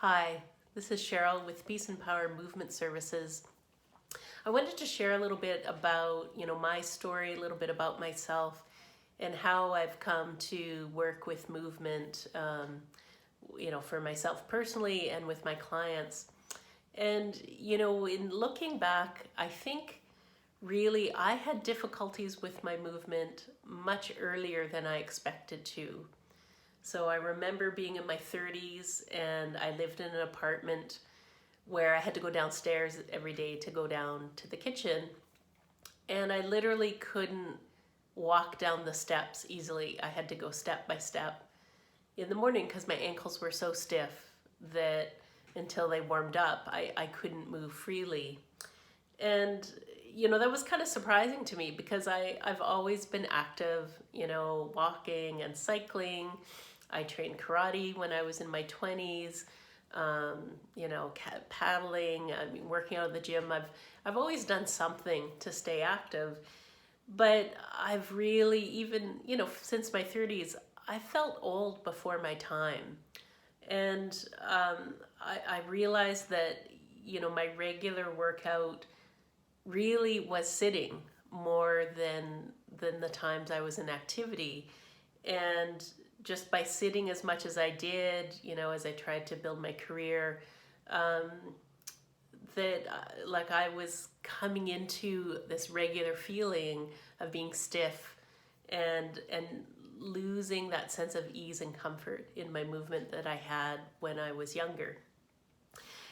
Hi, this is Cheryl with Peace and Power Movement Services. I wanted to share a little bit about, my story, a little bit about myself and how I've come to work with movement, for myself personally and with my clients. And, in looking back, I think really I had difficulties with my movement much earlier than I expected to. So I remember being in my 30s and I lived in an apartment where I had to go downstairs every day to go down to the kitchen. And I literally couldn't walk down the steps easily. I had to go step by step in the morning because my ankles were so stiff that until they warmed up, I couldn't move freely. And, that was kind of surprising to me because I've always been active, walking and cycling. I trained karate when I was in my 20s, paddling, working out of the gym. I've always done something to stay active, but I've really, even, since my 30s, I felt old before my time. And I realized that, my regular workout really was sitting more than the times I was in activity. And just by sitting as much as I did, as I tried to build my career, like I was coming into this regular feeling of being stiff and losing that sense of ease and comfort in my movement that I had when I was younger.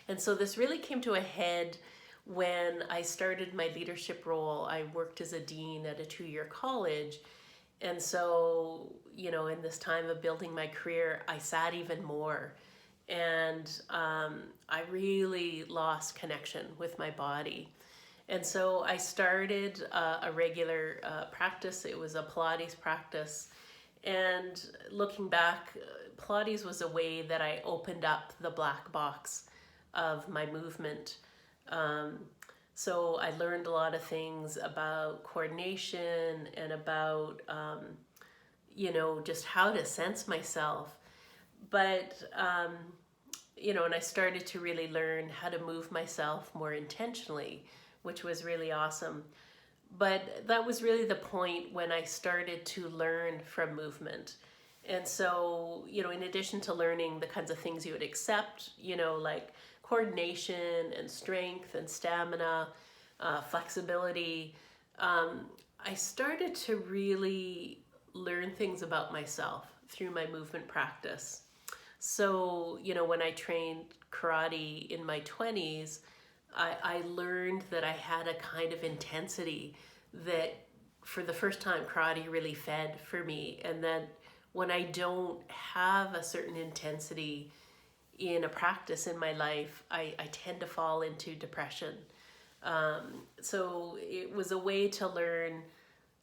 And so this really came to a head when I started my leadership role. I worked as a dean at a 2-year college. And so, in this time of building my career, I sat even more. And I really lost connection with my body. And so I started a regular practice. It was a Pilates practice. And looking back, Pilates was a way that I opened up the black box of my movement. So I learned a lot of things about coordination and about, just how to sense myself. But, and I started to really learn how to move myself more intentionally, which was really awesome. But that was really the point when I started to learn from movement. And so, in addition to learning the kinds of things you would accept, like coordination and strength and stamina, flexibility, I started to really learn things about myself through my movement practice. So, when I trained karate in my 20s, I learned that I had a kind of intensity that for the first time karate really fed for me. And that when I don't have a certain intensity in a practice in my life, I tend to fall into depression. So it was a way to learn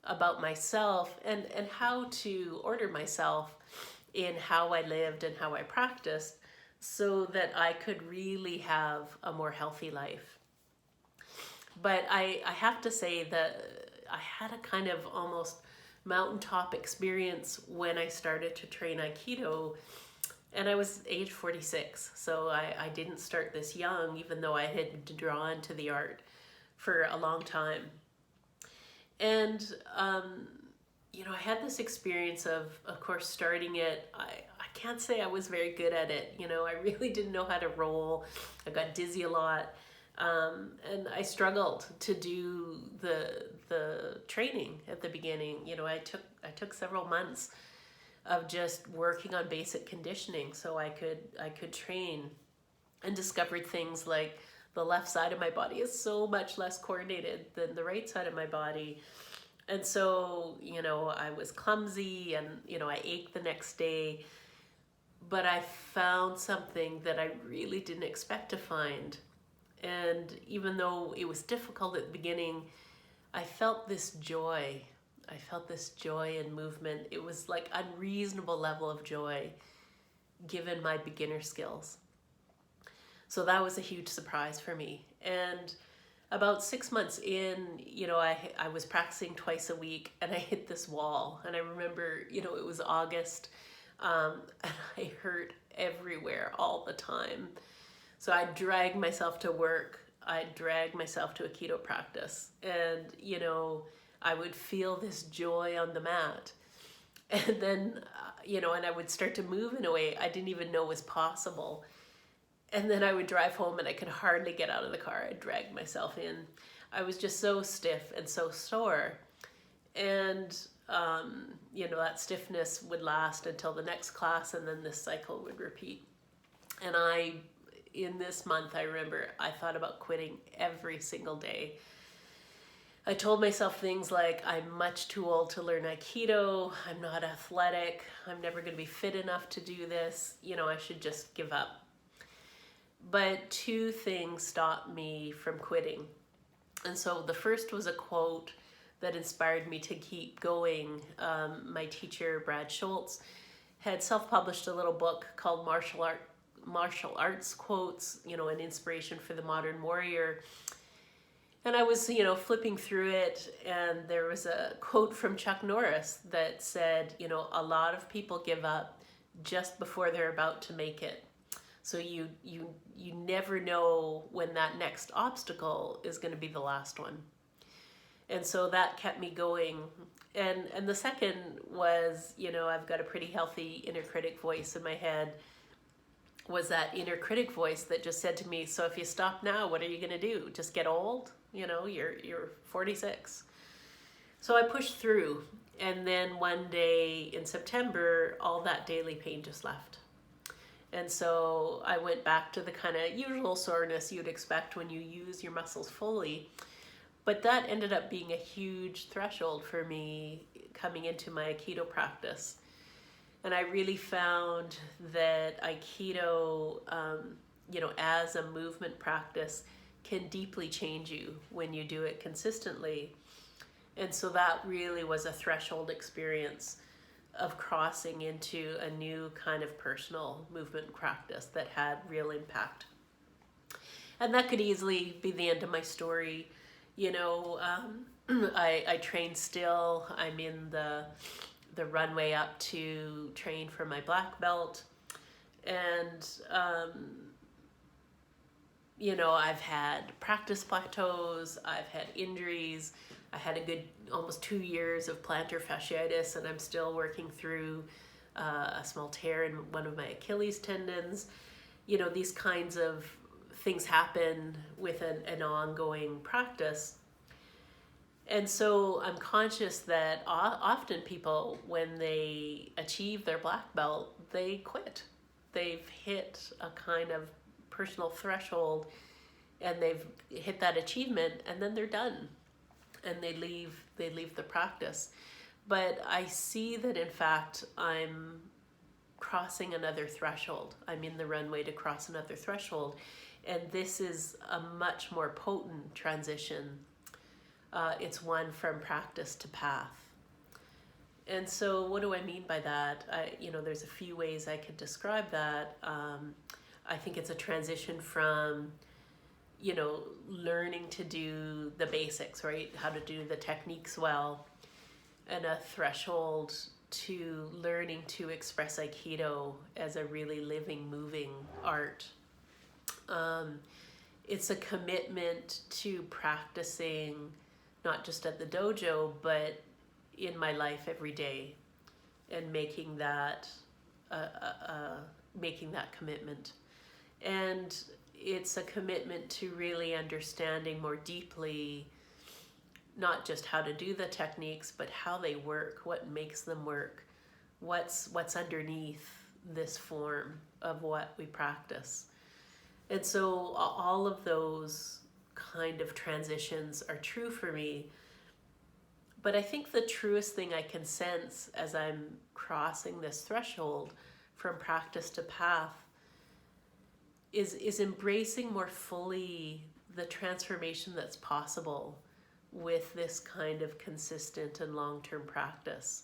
about myself and how to order myself in how I lived and how I practiced so that I could really have a more healthy life. But I have to say that I had a kind of almost mountaintop experience when I started to train Aikido. And I was age 46, so I didn't start this young, even though I had been drawn to the art for a long time. And, I had this experience of course, starting it. I can't say I was very good at it. I really didn't know how to roll. I got dizzy a lot. And I struggled to do the training at the beginning. I took several months of just working on basic conditioning so I could train, and discovered things like the left side of my body is so much less coordinated than the right side of my body. And so, I was clumsy and, I ached the next day. But I found something that I really didn't expect to find. And even though it was difficult at the beginning, I felt this joy. I felt this joy in movement. It was like a reasonable level of joy given my beginner skills. So that was a huge surprise for me. And about 6 months in, I was practicing twice a week and I hit this wall. And I remember, it was August, and I hurt everywhere, sore all the time. So I'd drag myself to work. I'd drag myself to Aikido practice. And, you know, I would feel this joy on the mat. And then, you know, and I would start to move in a way I didn't even know was possible. And then I would drive home and I could hardly get out of the car. I'd drag myself in. I was just so stiff and so sore. And, you know, that stiffness would last until the next class, and then this cycle would repeat. And in this month, I remember I thought about quitting every single day. I told myself things like, I'm much too old to learn Aikido. I'm not athletic. I'm never going to be fit enough to do this. You know, I should just give up. But two things stopped me from quitting. And so the first was a quote that inspired me to keep going. My teacher, Brad Schultz, had self-published a little book called Martial Arts Quotes, you know, an inspiration for the modern warrior. And I was, you know, flipping through it, and there was a quote from Chuck Norris that said, you know, a lot of people give up just before they're about to make it. So you never know when that next obstacle is going to be the last one. And so that kept me going. And the second was, you know, I've got a pretty healthy inner critic voice in my head, was that inner critic voice that just said to me, so if you stop now, what are you going to do? Just get old? You know, you're 46. So I pushed through. And then one day in September, all that daily pain just left. And so I went back to the kind of usual soreness you'd expect when you use your muscles fully. But that ended up being a huge threshold for me coming into my Aikido practice. And I really found that Aikido, you know, as a movement practice, can deeply change you when you do it consistently. And so that really was a threshold experience of crossing into a new kind of personal movement practice that had real impact. And that could easily be the end of my story. You know, I train still. I'm in the runway up to train for my black belt. And, you know, I've had practice plateaus, I've had injuries. I had a good almost 2 years of plantar fasciitis, and I'm still working through a small tear in one of my Achilles tendons. You know, these kinds of things happen with an ongoing practice. And so I'm conscious that often people, when they achieve their black belt, they quit. They've hit a kind of personal threshold, and they've hit that achievement, and then they're done. And they leave the practice. But I see that, in fact, I'm crossing another threshold. I'm in the runway to cross another threshold. And this is a much more potent transition. It's one from practice to path. And so what do I mean by that? You know, there's a few ways I could describe that. I think it's a transition from, you know, learning to do the basics, right? How to do the techniques well, and a threshold to learning to express Aikido as a really living, moving art. It's a commitment to practicing not just at the dojo, but in my life every day, and making that commitment. And it's a commitment to really understanding more deeply not just how to do the techniques, but how they work, what makes them work, what's underneath this form of what we practice. And so all of those kind of transitions are true for me. But I think the truest thing I can sense as I'm crossing this threshold from practice to path is embracing more fully the transformation that's possible with this kind of consistent and long-term practice.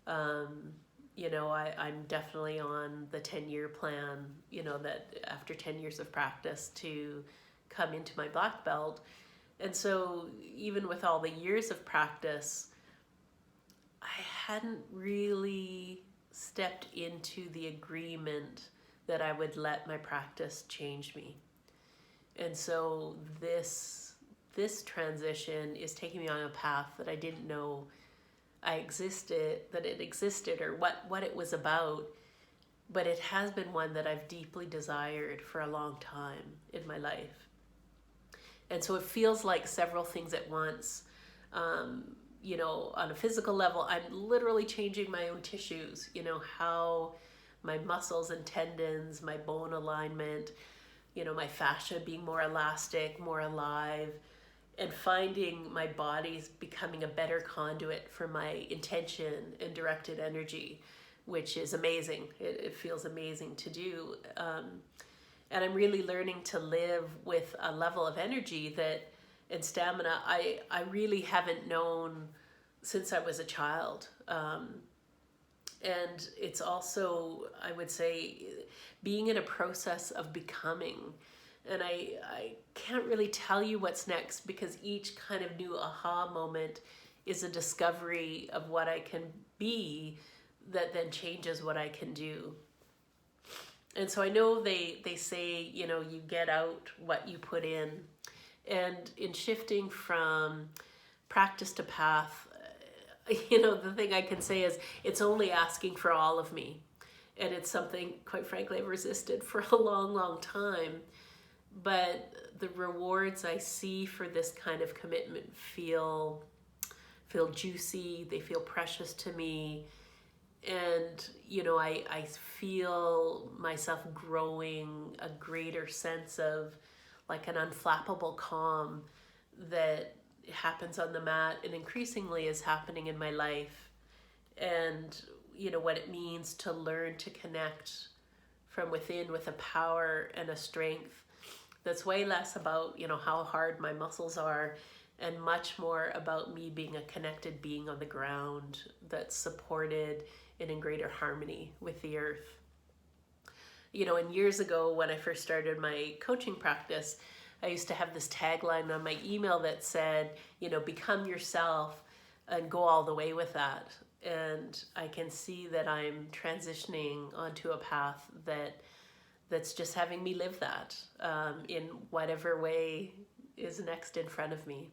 You know, I'm definitely on the 10-year plan, you know, that after 10 years of practice to come into my black belt. And so even with all the years of practice, I hadn't really stepped into the agreement that I would let my practice change me. And so this transition is taking me on a path that I didn't know that it existed, or what it was about. But it has been one that I've deeply desired for a long time in my life. And so it feels like several things at once. On a physical level, I'm literally changing my own tissues, how my muscles and tendons, my bone alignment, my fascia being more elastic, more alive, and finding my body's becoming a better conduit for my intention and directed energy, which is amazing. It feels amazing to do. And I'm really learning to live with a level of energy and stamina I really haven't known since I was a child. And it's also, I would say, being in a process of becoming. And I can't really tell you what's next, because each kind of new aha moment is a discovery of what I can be that then changes what I can do. And so I know they say, you get out what you put in. And in shifting from practice to path, the thing I can say is it's only asking for all of me. And it's something, quite frankly, I've resisted for a long, long time. But the rewards I see for this kind of commitment feel juicy, they feel precious to me. And, I feel myself growing a greater sense of like an unflappable calm that happens on the mat and increasingly is happening in my life. And, what it means to learn to connect from within with a power and a strength that's way less about, how hard my muscles are, and much more about me being a connected being on the ground that's supported and in greater harmony with the earth. And years ago when I first started my coaching practice, I used to have this tagline on my email that said, become yourself and go all the way with that. And I can see that I'm transitioning onto a path that's just having me live that in whatever way is next in front of me.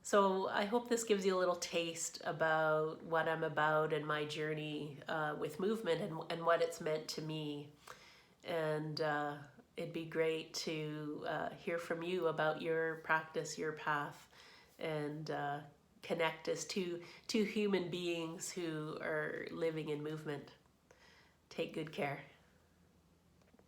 So I hope this gives you a little taste about what I'm about and my journey with movement and what it's meant to me. And it'd be great to hear from you about your practice, your path, and connect as two human beings who are living in movement. Take good care.